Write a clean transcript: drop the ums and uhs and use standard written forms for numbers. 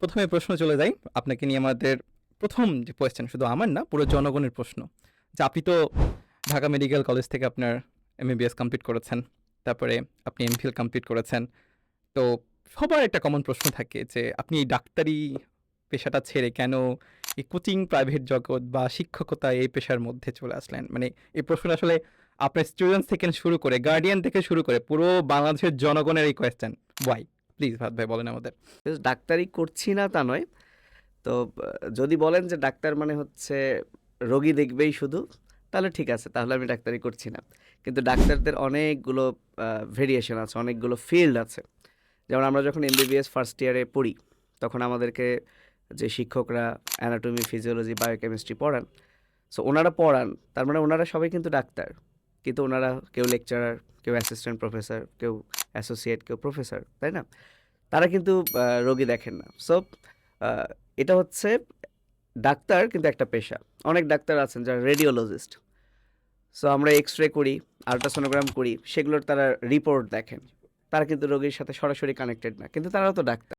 প্রথমে প্রশ্ন চলে যাই আপনাকে নিয়ে। আমাদের প্রথম যে কোয়েশ্চেন, শুধু আমার না, পুরো জনগণের প্রশ্ন, যে আপনি তো ঢাকা মেডিকেল কলেজ থেকে আপনার এমবিবিএস কমপ্লিট করেছেন, তারপরে আপনি এমফিল কমপ্লিট করেছেন। তো সবার একটা কমন প্রশ্ন থাকে যে আপনি এই ডাক্তারি পেশাটা ছেড়ে কেন এই কোচিং প্রাইভেট জগৎ বা শিক্ষকতা এই পেশার মধ্যে চলে আসলেন? মানে এই প্রশ্নটা আসলে আপনার স্টুডেন্টস থেকে শুরু করে, গার্ডিয়ান থেকে শুরু করে পুরো বাংলাদেশের জনগণের এই কোয়েশ্চেন, ওয়াই? প্লিজ ভাত ভাই বলেন আমাদের। ডাক্তারি করছি না তা নয়। তো যদি বলেন যে ডাক্তার মানে হচ্ছে রোগী দেখবেই শুধু, তাহলে ঠিক আছে, তাহলে আমি ডাক্তারি করছি না। কিন্তু ডাক্তারদের অনেকগুলো ভেরিয়েশন আছে, অনেকগুলো ফিল্ড আছে। যেমন আমরা যখন এমবিবিএস ফার্স্ট ইয়ারে পড়ি, তখন আমাদেরকে যে শিক্ষকরা অ্যানাটমি, ফিজিওলজি, বায়োকেমিস্ট্রি পড়ান, সো ওনারা পড়ান, তার মানে ওনারা সবাই কিন্তু ডাক্তার। কিন্তু ওনারা কেউ লেকচারার, কেউ অ্যাসিস্ট্যান্ট প্রফেসর, কেউ অ্যাসোসিয়েট, কেউ প্রফেসর, তাই না? তারা কিন্তু রোগী দেখেন না। সো এটা হচ্ছে, ডাক্তার কিন্তু একটা পেশা। অনেক ডাক্তার আছেন যারা রেডিওলজিস্ট। সো আমরা এক্স-রে করি, আল্ট্রাসোনোগ্রাম করি, সেগুলোর তারা রিপোর্ট দেখেন। তারা কিন্তু রোগীর সাথে সরাসরি কানেক্টেড না। কিন্তু তারাও তো ডাক্তার।